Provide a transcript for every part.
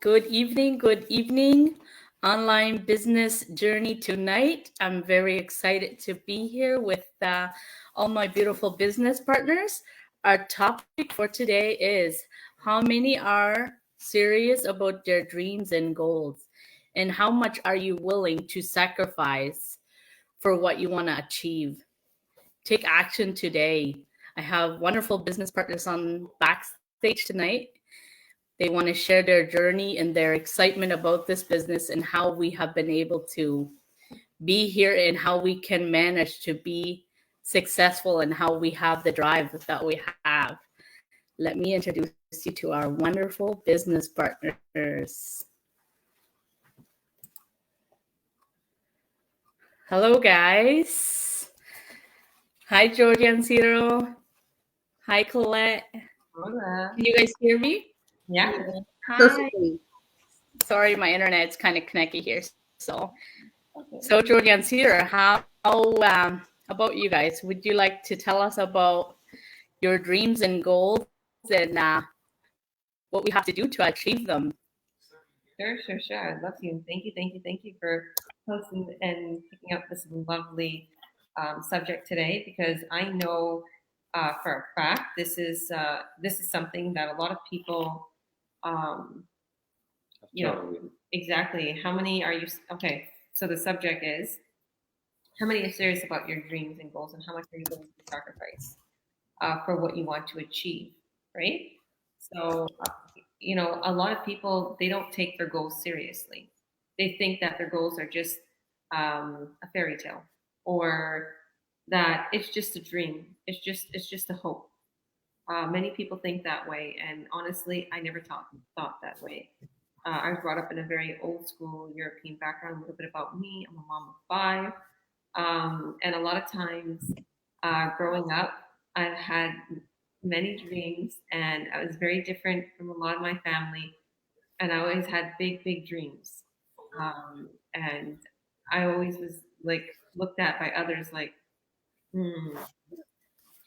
Good evening. Online business journey tonight. I'm very excited to be here with all my beautiful business partners. Our topic for today is how many are serious about their dreams and goals, and how much are you willing to sacrifice for what you want to achieve? Take action today. I have wonderful business partners on backstage tonight. They want to share their journey and their excitement about this business and how we have been able to be here and how we can manage to be successful and how we have the drive that we have. Let me introduce you to our wonderful business partners. Hello, guys. Hi, Georgia and Ciro. Hi, Colette. Hola. Can you guys hear me? Yeah. Hi. Perfectly. Sorry, my internet's kind of knacky here. So Okay. Georgia and Cedar, how about you guys? Would you like to tell us about your dreams and goals and what we have to do to achieve them? Sure. I'd love to. And thank you for hosting and picking up this lovely subject today because I know for a fact this is something that a lot of people, um, exactly. How many are you? Okay, so the subject is how many are serious about your dreams and goals, and how much are you willing to sacrifice for what you want to achieve, right? So, a lot of people they don't take their goals seriously. They think that their goals are just a fairy tale, or that it's just a dream. It's just a hope. Many people think that way, and honestly, I never thought that way. I was brought up in a very old school European background. A little bit about me: I'm a mom of five, and a lot of times, growing up, I've had many dreams, and I was very different from a lot of my family. And I always had big dreams, and I always was like looked at by others like, hmm,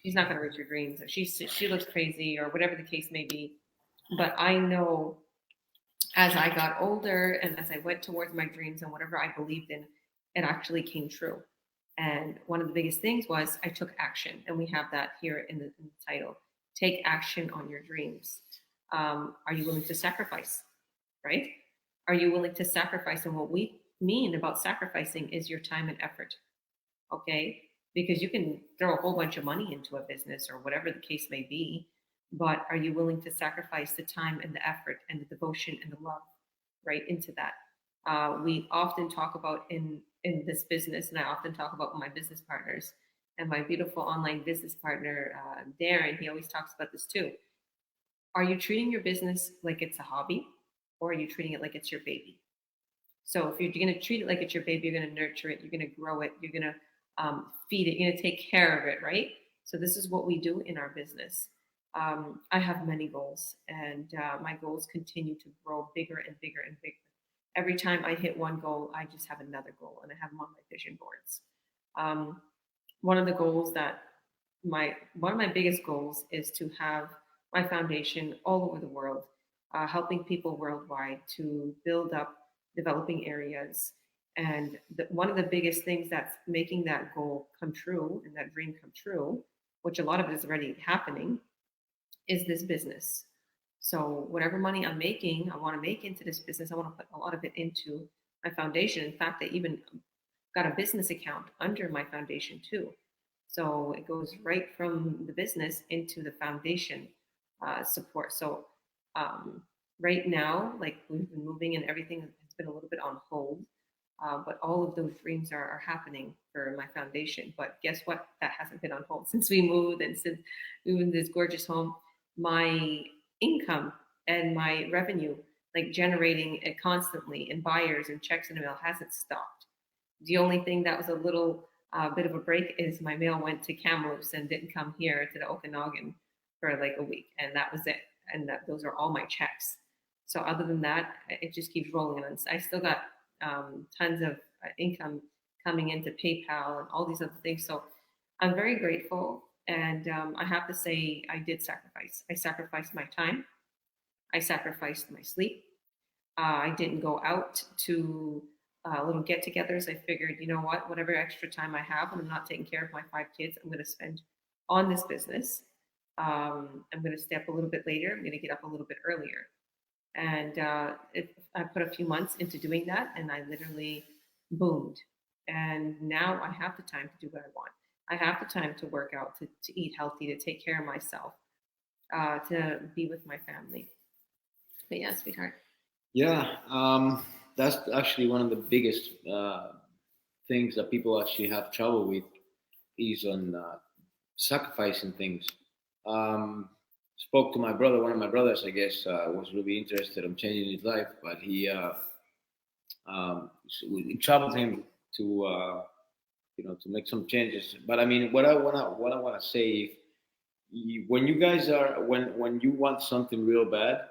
she's not going to reach her dreams, or she looks crazy, or whatever the case may be. But I know as I got older and as I went towards my dreams and whatever I believed in, it actually came true. And one of the biggest things was I took action, and we have that here in the title. Take action on your dreams. Are you willing to sacrifice? Right? Are you willing to sacrifice? And what we mean about sacrificing is your time and effort. Okay, because you can throw a whole bunch of money into a business or whatever the case may be, but are you willing to sacrifice the time and the effort and the devotion and the love right into that? We often talk about in this business, and I often talk about with my business partners and my beautiful online business partner Darren. He always talks about this too. Are you treating your business like it's a hobby, or are you treating it like it's your baby? So if you're going to treat it like it's your baby, you're going to nurture it, you're going to grow it, you're going to feed it, you're going to take care of it, right? So this is what we do in our business. I have many goals, and my goals continue to grow bigger and bigger and bigger. Every time I hit one goal, I just have another goal, and I have them on my vision boards. Um, one of the goals that one of my biggest goals is to have my foundation all over the world, helping people worldwide to build up developing areas. And one of the biggest things that's making that goal come true and that dream come true, which a lot of it is already happening, is this business. So whatever money I'm making, I want to make into this business. I want to put a lot of it into my foundation. In fact, I even got a business account under my foundation too. So it goes right from the business into the foundation support. So right now, like we've been moving and everything has been a little bit on hold. But all of those dreams are happening for my foundation. But guess what? That hasn't been on hold since we moved and since we moved in this gorgeous home. My income and my revenue, like generating it constantly in buyers and checks in the mail, hasn't stopped. The only thing that was a little bit of a break is my mail went to Kamloops and didn't come here to the Okanagan for like a week, and that was it. And those are all my checks. So other than that, it just keeps rolling on. I still got tons of income coming into PayPal and all these other things. So I'm very grateful. And I have to say, I did sacrifice. I sacrificed my time. I sacrificed my sleep. I didn't go out to little get-togethers. I figured, you know what, whatever extra time I have when I'm not taking care of my 5 kids, I'm going to spend on this business. I'm going to stay up a little bit later. I'm going to get up a little bit earlier. And I put a few months into doing that, and I literally boomed. And now I have the time to do what I want. I have the time to work out, to eat healthy, to take care of myself, to be with my family. But yeah, sweetheart. Yeah, that's actually one of the biggest things that people actually have trouble with is on sacrificing things. Um, Spoke to my brother. One of my brothers, I guess, was really interested in changing his life, but it troubled him to to make some changes. But I mean, what I wanna say, when you guys are when you want something real bad,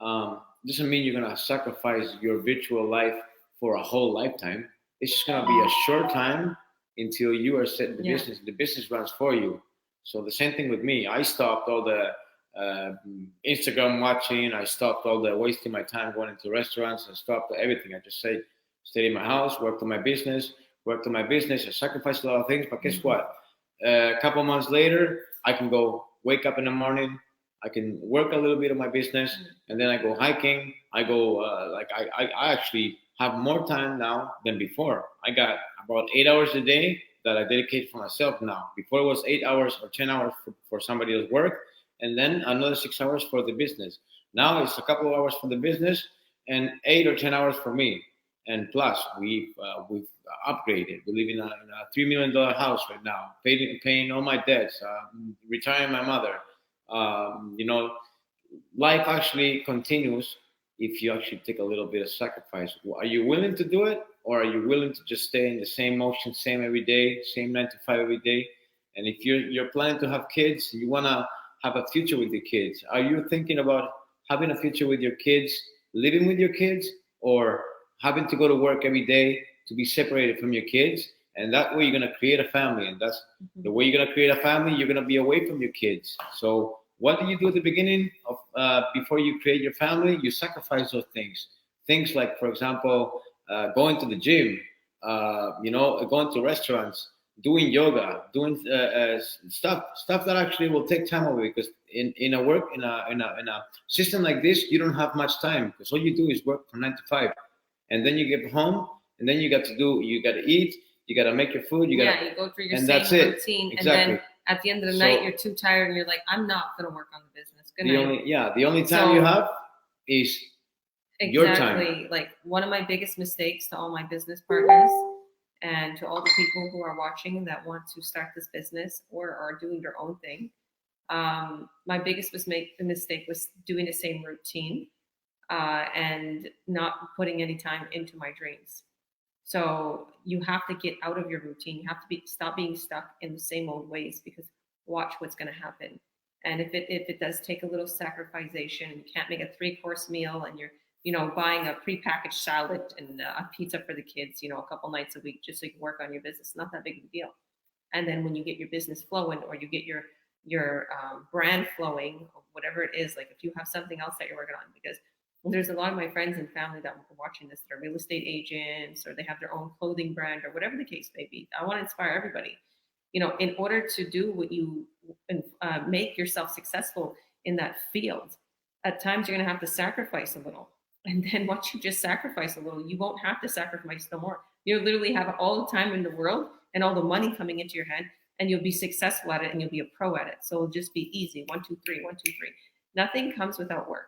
doesn't mean you're gonna sacrifice your virtual life for a whole lifetime. It's just gonna be a short time until you are set in the Yeah. business. The business runs for you. So the same thing with me. I stopped all the Instagram watching. I stopped all the wasting my time going into restaurants. I stopped everything. I just say, stayed in my house, worked on my business, worked on my business. I sacrificed a lot of things, but guess what? A couple months later, I can go wake up in the morning. I can work a little bit of my business, and then I go hiking. I go I actually have more time now than before. I got about 8 hours a day that I dedicate for myself now. Before it was 8 hours or 10 hours for somebody else's work, and then another 6 hours for the business. Now it's a couple of hours for the business and 8 or 10 hours for me. And plus, we've upgraded. We live in a $3 million house right now, paying all my debts, retiring my mother. You know, life actually continues if you actually take a little bit of sacrifice. Are you willing to do it, or are you willing to just stay in the same motion, same every day, same 9 to 5 every day? And if you're planning to have kids, you wanna have a future with your kids. Are you thinking about having a future with your kids, living with your kids, or having to go to work every day to be separated from your kids? And that way, you're gonna create a family, and that's the way you're gonna create a family. You're gonna be away from your kids. So what do you do at the beginning of before you create your family? You sacrifice those things. Things like, for example, going to the gym, going to restaurants, doing yoga, doing stuff that actually will take time away. Because in a work in a system like this, you don't have much time because all you do is work from 9 to 5, and then you get home, and then you got to eat, you got to make your food, you go through your and same that's it. routine, Exactly. and then at the end of the night, you're too tired, and you're like, I'm not going to work on the business. Good night. The only time you have is your time. Exactly. Like one of my biggest mistakes to all my business partners and to all the people who are watching that want to start this business or are doing their own thing. My biggest mistake was doing the same routine and not putting any time into my dreams. So you have to get out of your routine. You have to stop being stuck in the same old ways, because watch what's going to happen. And if it does take a little sacrification, and you can't make a 3-course meal, and you're buying a prepackaged salad and a pizza for the kids, a couple nights a week just so you can work on your business, not that big of a deal. And then when you get your business flowing, or you get your brand flowing, or whatever it is, like if you have something else that you're working on, because there's a lot of my friends and family that are watching this that are real estate agents, or they have their own clothing brand, or whatever the case may be. I want to inspire everybody. In order to do what you make yourself successful in that field, at times you're going to have to sacrifice a little. And then once you just sacrifice a little, you won't have to sacrifice no more. You'll literally have all the time in the world and all the money coming into your hand, and you'll be successful at it, and you'll be a pro at it. So it'll just be easy. 1, 2, 3, 1, 2, 3. Nothing comes without work.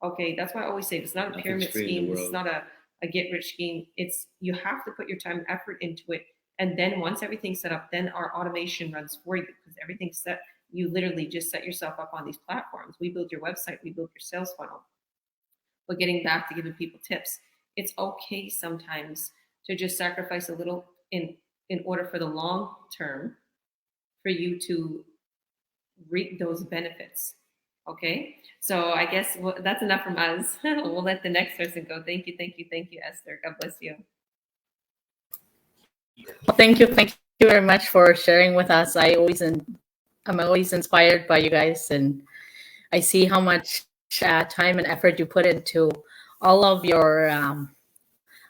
Okay, that's why I always say it's not a pyramid scheme. It's not a get rich scheme. It's you have to put your time and effort into it. And then once everything's set up, then our automation runs for you, because everything's set. You literally just set yourself up on these platforms. We build your website, we build your sales funnel. But getting back to giving people tips, it's okay sometimes to just sacrifice a little in order for the long term for you to reap those benefits. Okay, so I guess that's enough from us. We'll let the next person go. Thank you, Esther. God bless you. Well, thank you very much for sharing with us. I'm always inspired by you guys, and I see how much time and effort you put into all of your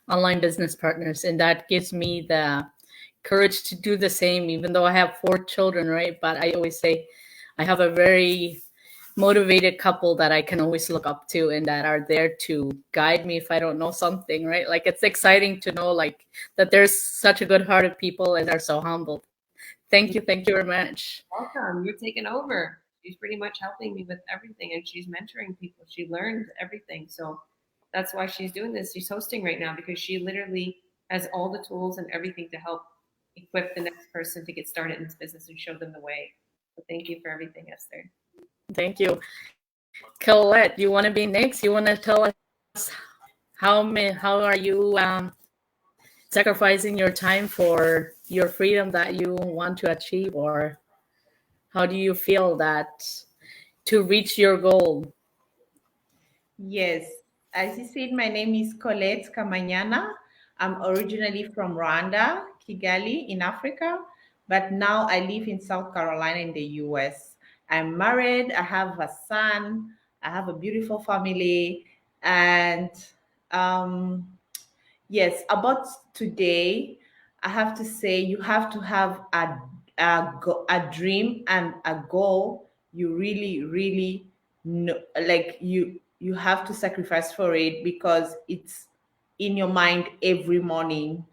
online business partners, and that gives me the courage to do the same. Even though I have 4 children, right? But I always say I have a very motivated couple that I can always look up to and that are there to guide me if I don't know something, right? Like it's exciting to know like that there's such a good-hearted people and are so humble. Thank you very much. Welcome. You're taking over. She's pretty much helping me with everything, and she's mentoring people. She learned everything. So that's why she's doing this. She's hosting right now because she literally has all the tools and everything to help equip the next person to get started in this business and show them the way. So thank you for everything, Esther. Thank you. Colette, you want to be next? You want to tell us how are you sacrificing your time for your freedom that you want to achieve, or how do you feel that to reach your goal? Yes, as you said, my name is Colette Kamanyana. I'm originally from Rwanda, Kigali, in Africa, but now I live in South Carolina in the US. I'm married, I have a son, I have a beautiful family, and um, yes, about today, I have to say you have to have a dream and a goal. You really, really know, like you have to sacrifice for it because it's in your mind every morning,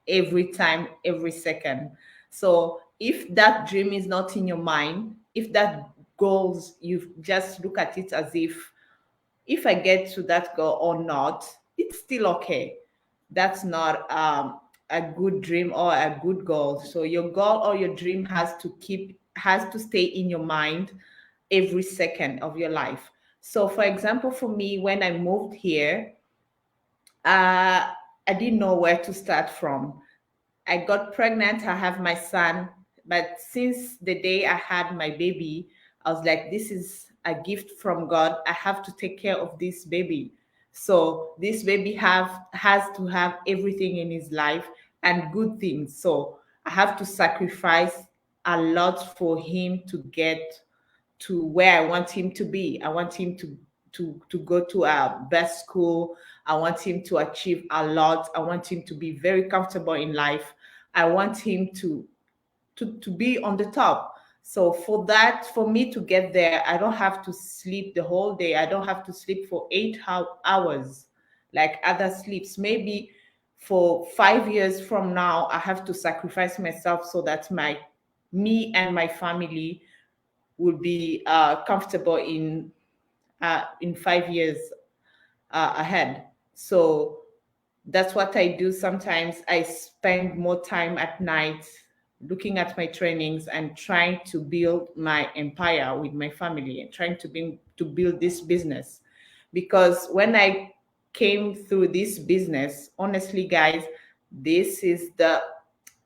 every time, every second. So if that dream is not in your mind, if that goals, you just look at it as if I get to that goal or not, it's still okay. That's not a good dream or a good goal. So your goal or your dream has to stay in your mind every second of your life. So for example, for me, when I moved here, I didn't know where to start from. I got pregnant, I have my son, but since the day I had my baby, I was like, this is a gift from God. I have to take care of this baby. So this baby has to have everything in his life and good things. So I have to sacrifice a lot for him to get to where I want him to be. I want him to go to a best school. I want him to achieve a lot. I want him to be very comfortable in life. I want him to be on the top. So for that, for me to get there, I don't have to sleep the whole day. I don't have to sleep for 8 hours like other sleeps. Maybe for 5 years from now, I have to sacrifice myself so that me and my family will be comfortable in 5 years ahead. So that's what I do. Sometimes I spend more time at night looking at my trainings and trying to build my empire with my family and trying to build this business. Because when I came through this business, honestly, guys, this is the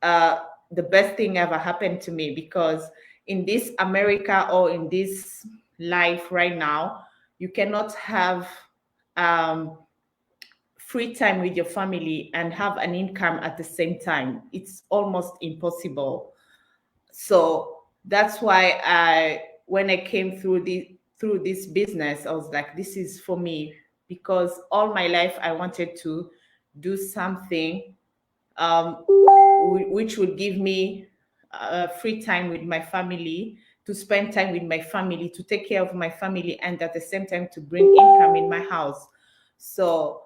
best thing ever happened to me because in this America or in this life right now, you cannot have um, free time with your family and have an income at the same time. It's almost impossible. So that's why when I came through this business, I was like, this is for me because all my life I wanted to do something which would give me free time with my family, to spend time with my family, to take care of my family, and at the same time to bring income in my house. So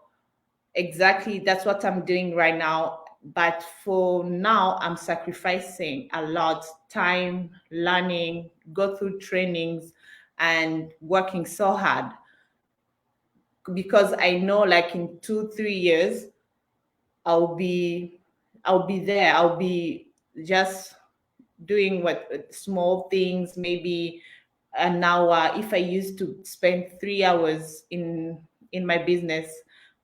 exactly, that's what I'm doing right now. But for now, I'm sacrificing a lot time, learning, go through trainings, and working so hard because I know, like in 2 3 years, I'll be I'll be there. I'll be just doing what small things, maybe an hour. If I used to spend 3 hours in my business,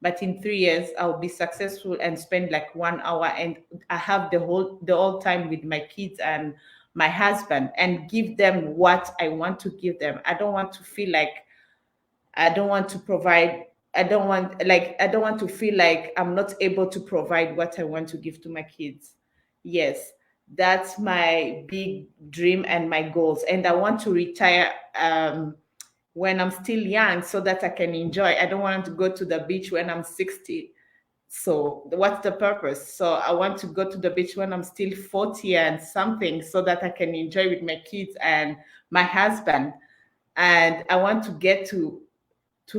but in 3 years I'll be successful and spend like 1 hour, and I have the whole time with my kids and my husband and give them what I want to give them. I don't want to feel like I don't want to provide. I don't want to feel like I'm not able to provide what I want to give to my kids. Yes, that's my big dream and my goals. And I want to retire when I'm still young so that I can enjoy. I don't want to go to the beach when I'm 60. So what's the purpose? So I want to go to the beach when I'm still 40 and something so that I can enjoy with my kids and my husband. And I want to get to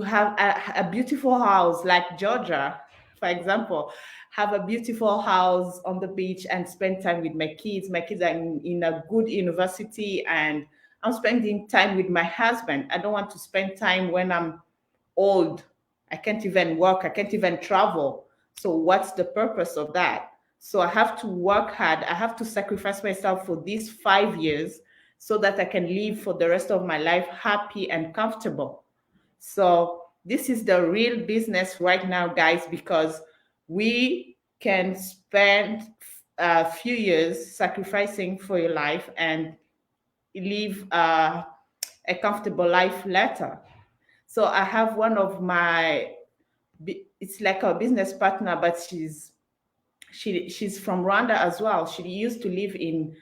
have a beautiful house like Georgia, for example, have a beautiful house on the beach and spend time with my kids. My kids are in a good university and I'm spending time with my husband. I don't want to spend time when I'm old. I can't even work. I can't even travel. So what's the purpose of that? So I have to work hard. I have to sacrifice myself for these 5 years so that I can live for the rest of my life happy and comfortable. So this is the real business right now, guys, because we can spend a few years sacrificing for your life and live a comfortable life later. So I have one of my, it's like a business partner, but she's from Rwanda as well. She used to live in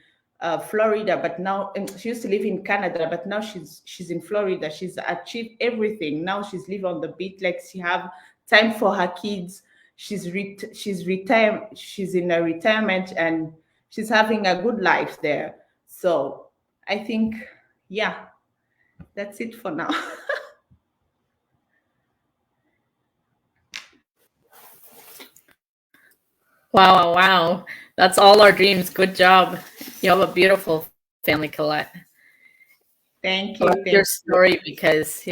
Florida, but now she used to live in Canada, but now she's in Florida. She's achieved everything. Now she's live on the beach, like she have time for her kids. She's retired. She's in a retirement and she's having a good life there. So I think, yeah, that's it for now. Wow, wow. That's all our dreams. Good job. You have a beautiful family, Colette. Thank I you. love Thank your you. story because,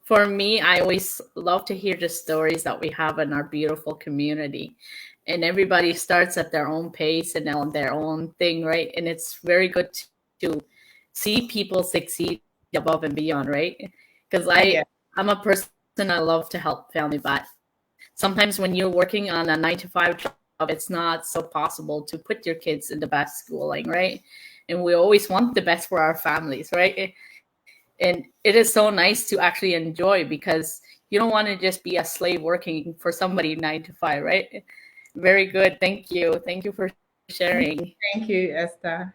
for me, I always love to hear the stories that we have in our beautiful community. And everybody starts at their own pace and on their own thing, right? And it's very good to see people succeed above and beyond, right? Because Yeah. I'm a person, I love to help family, but sometimes when you're working on a 9 to 5 job, it's not so possible to put your kids in the best schooling, right? And we always want the best for our families, right? And it is so nice to actually enjoy because you don't want to just be a slave working for somebody 9 to 5, right? Very good. Thank you. Thank you for sharing. Thank you, Esther.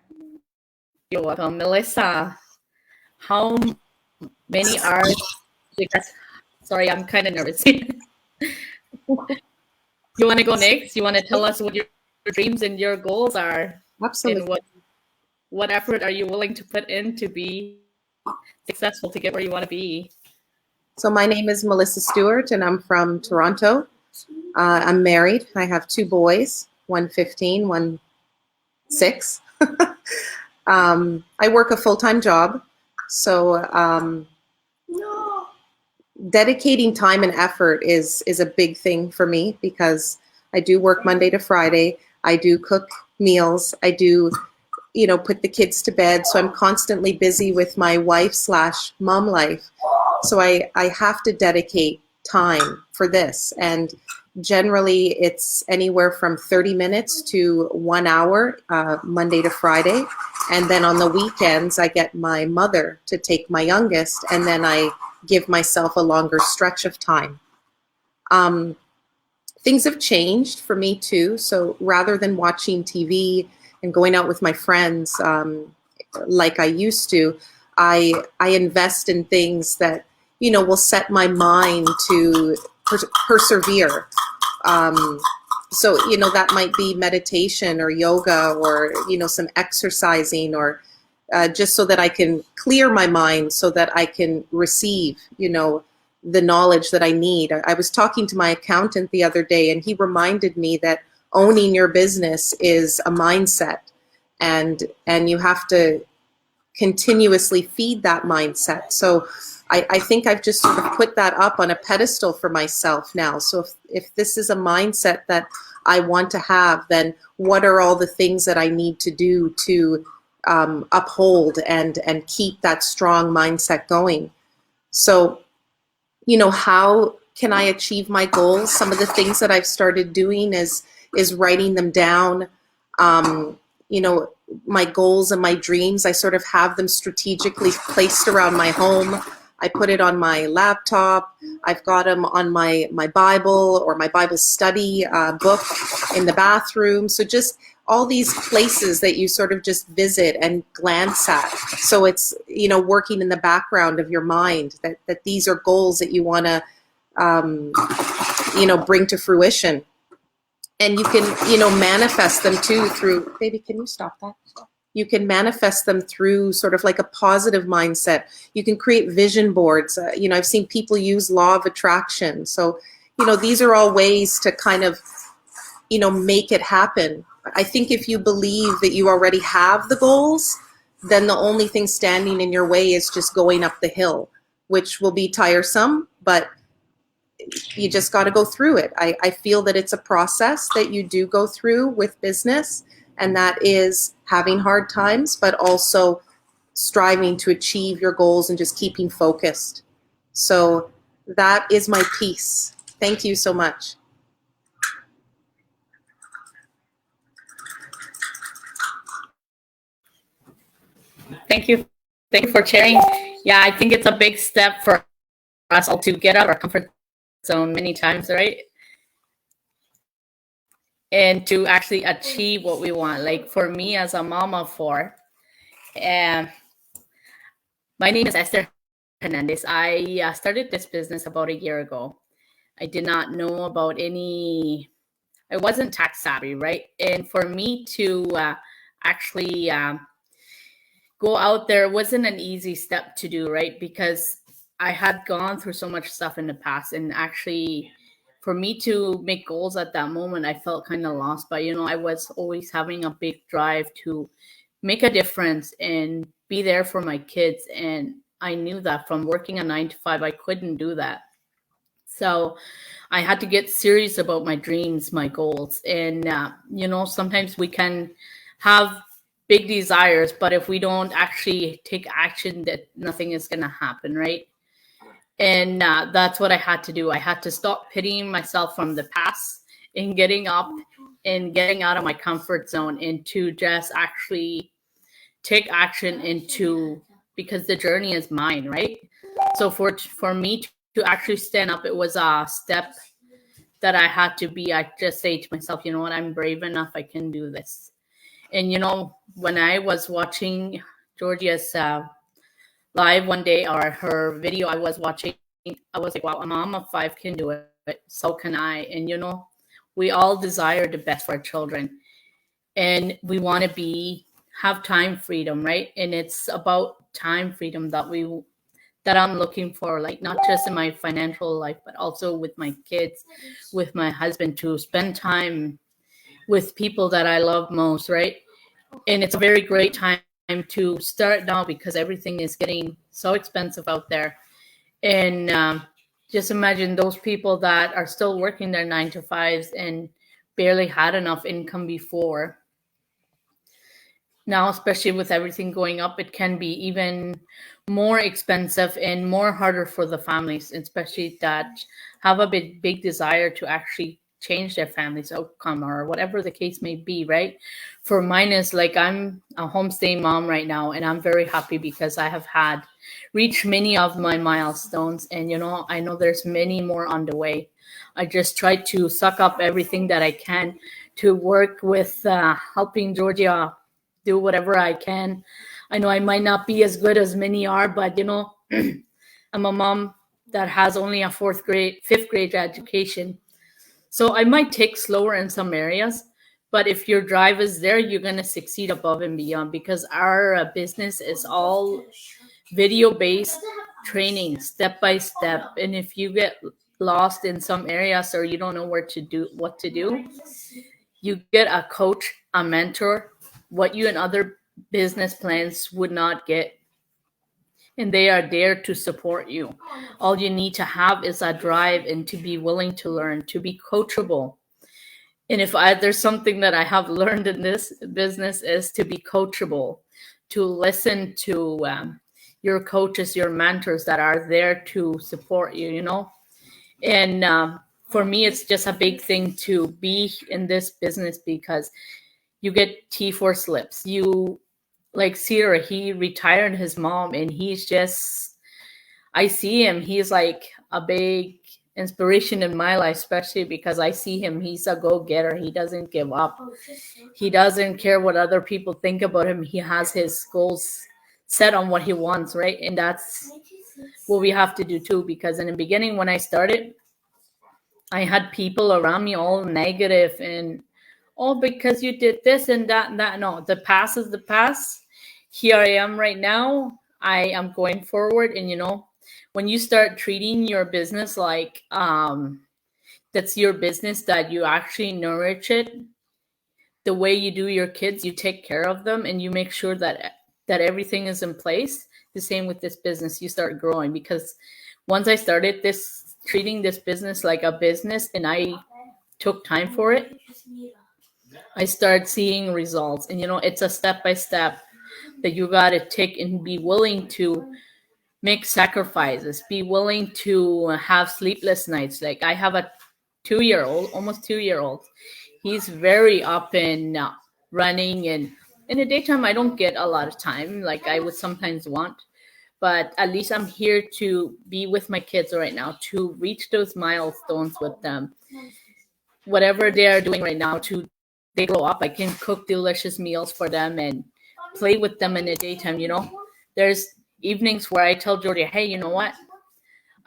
You're welcome. Melissa, how many are sorry, I'm kind of nervous. You want to go next? You want to tell us what your dreams and your goals are? Absolutely. And what effort are you willing to put in to be successful, to get where you want to be? So my name is Melissa Stewart, and I'm from Toronto. I'm married. I have 2 boys, one 15, one 6. I work a full-time job. So dedicating time and effort is a big thing for me because I do work Monday to Friday. I do cook meals. I do, put the kids to bed. So I'm constantly busy with my wife/mom life. So I have to dedicate time for this. And generally it's anywhere from 30 minutes to 1 hour, Monday to Friday. And then on the weekends, I get my mother to take my youngest, and then I give myself a longer stretch of time. Things have changed for me too. So rather than watching TV and going out with my friends like I used to, I invest in things that, will set my mind to persevere. So, that might be meditation or yoga or, some exercising or just so that I can clear my mind so that I can receive, the knowledge that I need. I was talking to my accountant the other day, and he reminded me that owning your business is a mindset, and you have to continuously feed that mindset. So I think I've just sort of put that up on a pedestal for myself now. So if this is a mindset that I want to have, then what are all the things that I need to do to uphold and keep that strong mindset going? So, how can I achieve my goals? Some of the things that I've started doing is writing them down. My goals and my dreams, I sort of have them strategically placed around my home. I put it on my laptop. I've got them on my Bible or my Bible study book in the bathroom. So just all these places that you sort of just visit and glance at. So it's, working in the background of your mind that these are goals that you want to, bring to fruition. And you can, manifest them too through, baby, can you stop that? You can manifest them through sort of like a positive mindset. You can create vision boards. I've seen people use law of attraction. So, these are all ways to kind of, make it happen. I think if you believe that you already have the goals, then the only thing standing in your way is just going up the hill, which will be tiresome, but you just got to go through it. I feel that it's a process that you do go through with business, and that is having hard times, but also striving to achieve your goals and just keeping focused. So that is my piece. Thank you so much. Thank you. Thank you for sharing. Yeah, I think it's a big step for us all to get out of our comfort zone many times, right? And to actually achieve what we want. Like for me as a mom of four, and my name is Esther Hernandez. I started this business about a year ago. I did not know about I wasn't tax savvy, right? And for me to actually go out there wasn't an easy step to do, right? Because I had gone through so much stuff in the past, and actually for me to make goals at that moment, I felt kind of lost. But, I was always having a big drive to make a difference and be there for my kids. And I knew that from working a 9 to 5, I couldn't do that. So I had to get serious about my dreams, my goals. And, sometimes we can have big desires, but if we don't actually take action, that nothing is going to happen, right? And that's what I had to do. I had to stop pitying myself from the past and getting up and getting out of my comfort zone and to just actually take action because the journey is mine, right? So for me to actually stand up, it was a step that I had to be. I just say to myself, you know what, I'm brave enough. I can do this. And, when I was watching Georgia's live one day, or her video I was watching, I was like, wow, a mom of 5 can do it. So can I. And, we all desire the best for our children. And we want to have time freedom, right? And it's about time freedom that I'm looking for, like not just in my financial life, but also with my kids, with my husband, to spend time with people that I love most, right? And it's a very great time to start now because everything is getting so expensive out there. And just imagine those people that are still working their 9 to 5s and barely had enough income before. Now, especially with everything going up, it can be even more expensive and more harder for the families, especially that have a big desire to actually change their family's outcome or whatever the case may be, right? For mine is like, I'm a homestay mom right now, and I'm very happy because I have reached many of my milestones, and I know there's many more on the way. I just try to suck up everything that I can to work with helping Georgia do whatever I can. I know I might not be as good as many are, but I'm a mom that has only a 5th grade education. So I might take slower in some areas, but if your drive is there, you're going to succeed above and beyond, because our business is all video-based training, step by step. And if you get lost in some areas or you don't know what to do, you get a coach, a mentor, what you and other business plans would not get. And they are there to support you. All you need to have is a drive and to be willing to learn, to be coachable. And if there's something that I have learned in this business is to be coachable, to listen to your coaches, your mentors that are there to support you, And for me, it's just a big thing to be in this business because you get T4 slips. Like Ciro, he retired his mom, and he's just, I see him. He's like a big inspiration in my life, especially because I see him. He's a go-getter. He doesn't give up. He doesn't care what other people think about him. He has his goals set on what he wants, right? And that's what we have to do too. Because in the beginning, when I started, I had people around me all negative and, oh, because you did this and that and that. No, the past is the past. Here I am right now. I am going forward. And, when you start treating your business like that's your business, that you actually nourish it the way you do your kids, you take care of them and you make sure that everything is in place. The same with this business, you start growing, because once I started this treating this business like a business and I took time for it, I start seeing results. And it's a step by step that you got to take and be willing to make sacrifices, be willing to have sleepless nights. Like I have a 2-year old, almost 2-year old. He's very up and running, and in the daytime I don't get a lot of time like I would sometimes want, but at least I'm here to be with my kids right now, to reach those milestones with them. Whatever they are doing right now, to they grow up, I can cook delicious meals for them and play with them in the daytime. There's evenings where I tell Georgia, hey, you know what,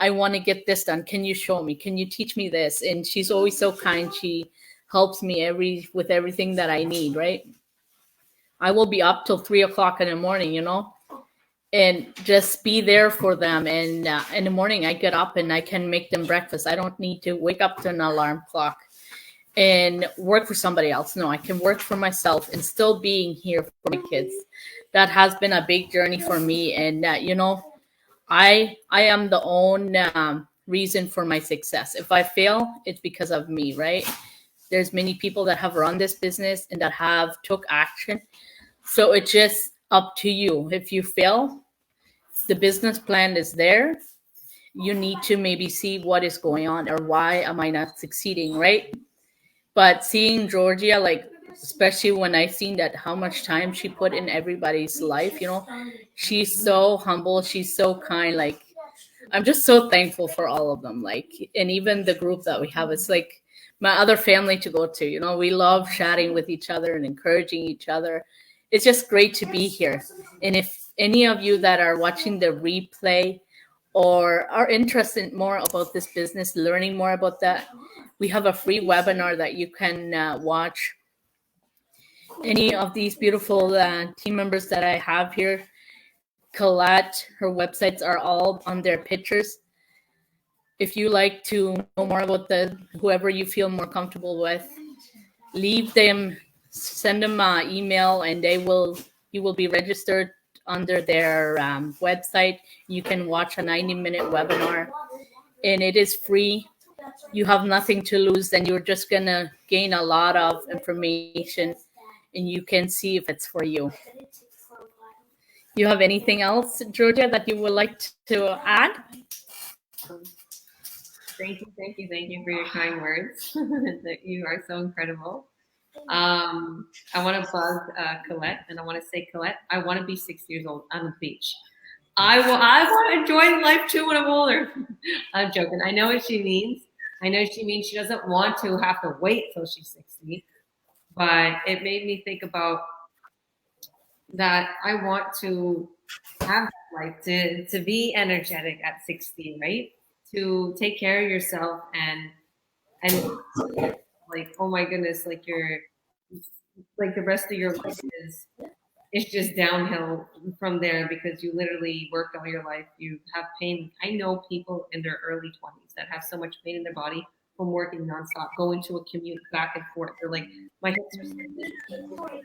I want to get this done. Can you show me? Can you teach me this? And she's always so kind. She helps me with everything that I need, right? I will be up till 3 o'clock in the morning, and just be there for them. And in the morning, I get up and I can make them breakfast. I don't need to wake up to an alarm clock and work for somebody else. No, I can work for myself and still being here for my kids. That has been a big journey for me. And, I am the own reason for my success. If I fail, it's because of me, right? There's many people that have run this business and that have took action. So it's just up to you. If you fail, the business plan is there. You need to maybe see what is going on or why am I not succeeding, right? But seeing Georgia, like, especially when I seen that how much time she put in everybody's life, she's so humble, she's so kind. Like, I'm just so thankful for all of them. Like, and even the group that we have, it's like my other family to go to. We love chatting with each other and encouraging each other. It's just great to be here. And if any of you that are watching the replay or are interested more about this business, learning more about that, we have a free webinar that you can watch. Any of these beautiful team members that I have here, Colette, her websites are all on their pictures. If you like to know more about whoever you feel more comfortable with, send them an email, and you will be registered under their website. You can watch a 90-minute webinar, and it is free. You have nothing to lose, and you're just gonna gain a lot of information, and you can see if it's for you. You have anything else, Georgia, that you would like to add? Thank you for your kind words. That you are so incredible. I want to buzz Colette, and I want to say, Colette, I want to be 6 years old on the beach. I want to enjoy life too when I'm older. I'm joking. I know what she means. She doesn't want to have to wait till she's 60, but it made me think about that. I want to have that life, to be energetic at 60, right? To take care of yourself and like, oh my goodness, like the rest of your life is just downhill from there, because you literally worked all your life. You have pain. I know people in their early 20s that have so much pain in their body from working nonstop, going to a commute back and forth. They're like, my hips are so.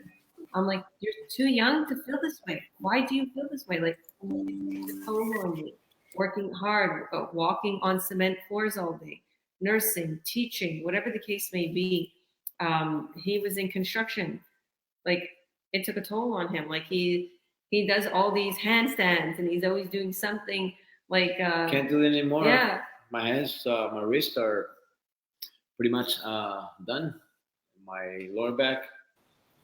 I'm like, you're too young to feel this way. Why do you feel this way? Like, it's a toll on you. Working hard, walking on cement floors all day, nursing, teaching, whatever the case may be. He was in construction. Like, it took a toll on him. Like, he does all these handstands, and he's always doing something. Like, can't do it anymore. Yeah. My hands, my wrists are pretty much done. My lower back,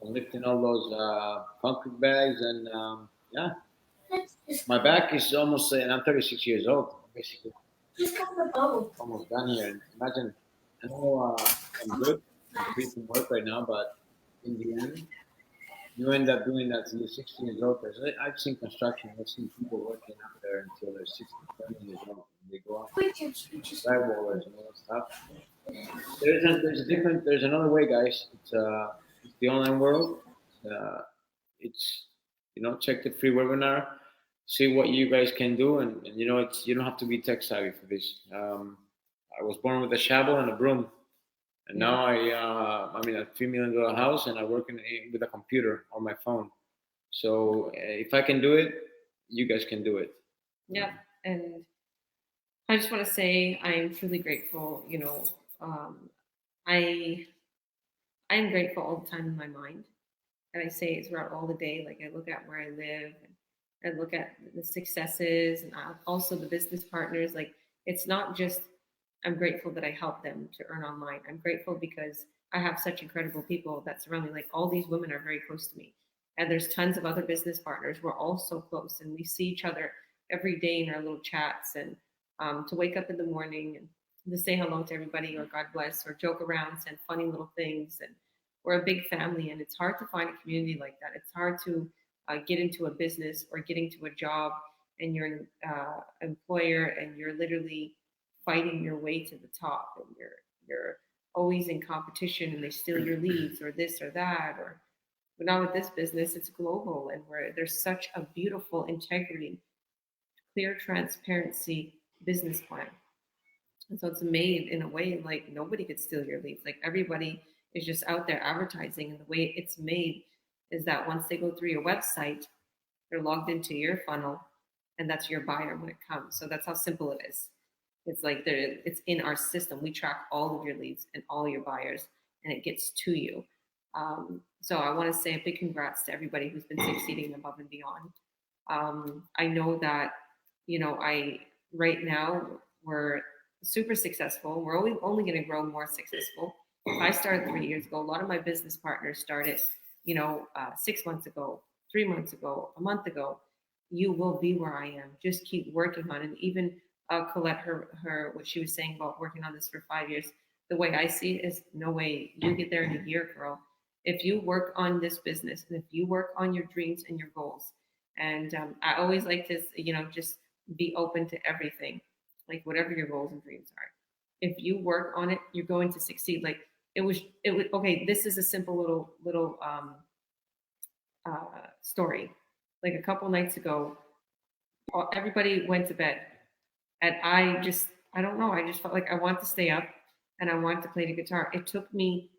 I'm lifting all those concrete bags, and yeah, my back is almost. And I'm 36 years old, basically. almost done here. And imagine, I know I'm good. I'm free from work right now, but in the end, you end up doing that till you're 16 years old. Because I've seen construction. I've seen people working up there until they're 60, 70 years old. And they go out drywallers and all that stuff. There's another way, guys. It's the online world. Uh, it's check the free webinar, see what you guys can do, and you don't have to be tech savvy for this. I was born with a shovel and a broom, and now I'm in a $3 million house, and I work with a computer on my phone. So if I can do it, you guys can do it. Yeah, and I just want to say I'm truly grateful. I I'm grateful all the time in my mind, and I say it throughout all the day. Like I look at where I live, and I look at the successes, and also the business partners. Like it's not just I'm grateful that I help them to earn online. I'm grateful because I have such incredible people that surround me. Like all these women are very close to me, and there's tons of other business partners. We're all so close, and we see each other every day in our little chats, and to wake up in the morning and to say hello to everybody or God bless or joke around, send funny little things. And we're a big family, and it's hard to find a community like that. It's hard to get into a business or get into a job, and you're an employer, and you're literally fighting your way to the top, and you're always in competition, and they steal your leads or this or that. Or but not with this business, it's global, and where there's such a beautiful integrity, clear transparency business plan. And so it's made in a way like nobody could steal your leads. Like everybody is just out there advertising. And the way it's made is that once they go through your website, they're logged into your funnel, and that's your buyer when it comes. So that's how simple it is. It's like it's in our system. We track all of your leads and all your buyers, and it gets to you. So I want to say a big congrats to everybody who's been succeeding above and beyond. I know that, I right now we're super successful. We're only going to grow more successful. I started 3 years ago. A lot of my business partners started, 6 months ago, 3 months ago, a month ago. You will be where I am. Just keep working on it. And even Colette, her what she was saying about working on this for 5 years. The way I see it is no way you get there in a year, girl. If you work on this business and if you work on your dreams and your goals, and I always like to, just be open to everything, like whatever your goals and dreams are. If you work on it, you're going to succeed. Like it was okay. This is a simple little story. Like a couple nights ago, everybody went to bed, and I don't know. I just felt like I want to stay up, and I wanted to play the guitar. It took me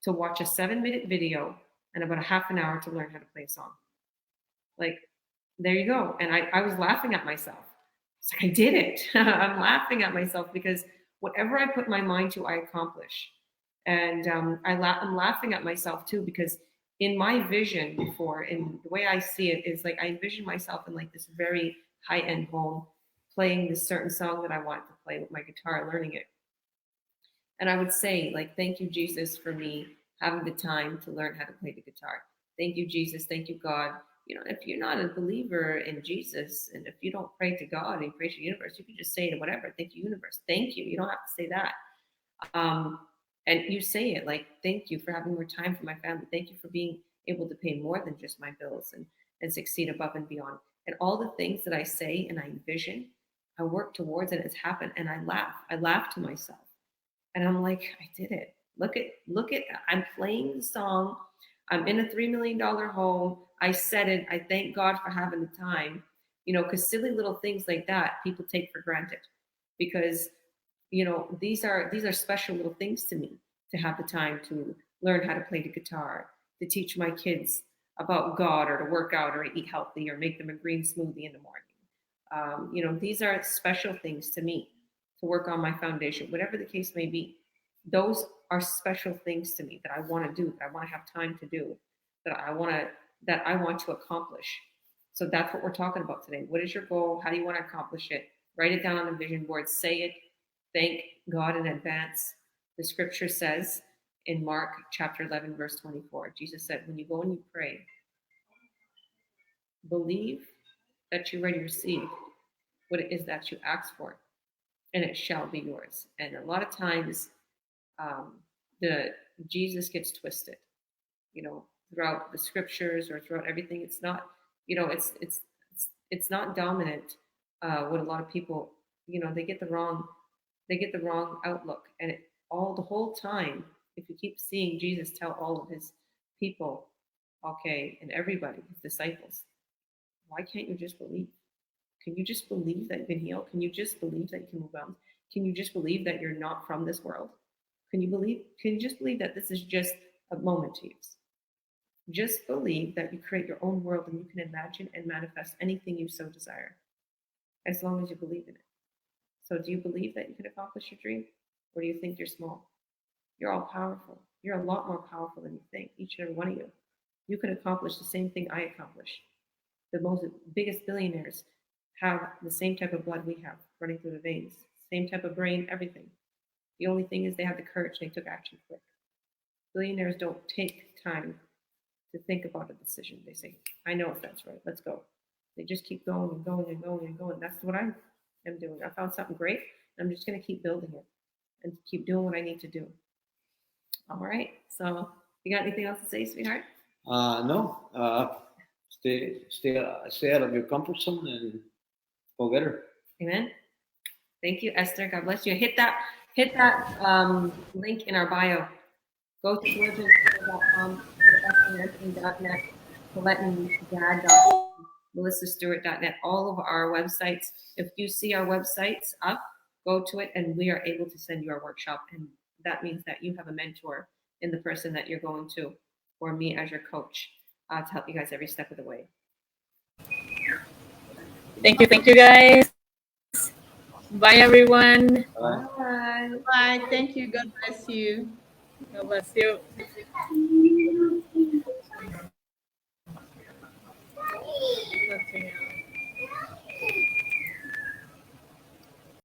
to watch a 7-minute video and about a half an hour to learn how to play a song. Like, there you go. And I was laughing at myself. It's like, I did it. I'm laughing at myself because whatever I put my mind to, I accomplish. And I'm laughing at myself too, because in my vision before, in the way I see it, is like I envision myself in like this very high end home playing this certain song that I wanted to play with my guitar, learning it. And I would say, like, thank you, Jesus, for me having the time to learn how to play the guitar. Thank you, Jesus. Thank you, God. If you're not a believer in Jesus, and if you don't pray to God and pray to the universe, you can just say to whatever, thank you, universe. Thank you. You don't have to say that. And you say it like, thank you for having more time for my family. Thank you for being able to pay more than just my bills, and succeed above and beyond. And all the things that I say and I envision, I work towards, and it's happened. And I laugh. I laugh to myself. And I'm like, I did it. Look at, I'm playing the song. I'm in a $3 million home. I said it. I thank God for having the time, because silly little things like that people take for granted, because, these are special little things to me, to have the time to learn how to play the guitar, to teach my kids about God, or to work out, or eat healthy, or make them a green smoothie in the morning. These are special things to me, to work on my foundation, whatever the case may be. Those are special things to me that I want to do, that I want to have time to do, that I want to accomplish. So that's what we're talking about today. What is your goal? How do you want to accomplish it? Write it down on a vision board. Say it. Thank God in advance. The scripture says in Mark chapter 11, verse 24, Jesus said, when you go and you pray, believe that you already received what it is that you asked for. and it shall be yours. And a lot of times, the Jesus gets twisted, you know, throughout the scriptures or throughout everything. It's not, you know, it's not dominant. What a lot of people, you know, they get the wrong outlook, and all the whole time, if you keep seeing Jesus tell all of his people, okay, and everybody, his disciples, why can't you just believe? Can you just believe that you can heal? Can you just believe that you can move mountains? Can you just believe that you're not from this world? Can you just believe that this is just a moment to use? Just believe that you create your own world and you can imagine and manifest anything you so desire, as long as you believe in it. So do you believe that you can accomplish your dream? Or do you think you're small? You're all powerful. You're a lot more powerful than you think, each and every one of you. You can accomplish the same thing I accomplished. The biggest billionaires have the same type of blood we have running through the veins, same type of brain, everything. The only thing is they have the courage, they took action quick. Billionaires don't take time to think about a decision. They say, I know if that's right, let's go. They just keep going and going and going and going. That's what I am doing. I found something great. I'm just going to keep building it and keep doing what I need to do. All right. So, you got anything else to say, sweetheart? No. Stay out of your comfort zone and go get her. Amen. Thank you, Esther. God bless you. Hit that link in our bio. Go to GeorgiaNStewart.com, EstherNancy.net, ColetteandDad.com, MelissaStewart.net, all of our websites. If you see our websites up, go to it and we are able to send you our workshop. And that means that you have a mentor in the person that you're going to, or me as your coach, to help you guys every step of the way. Thank you, guys. Bye, everyone. Bye. Bye. Thank you. God bless you. God bless you. Let's see.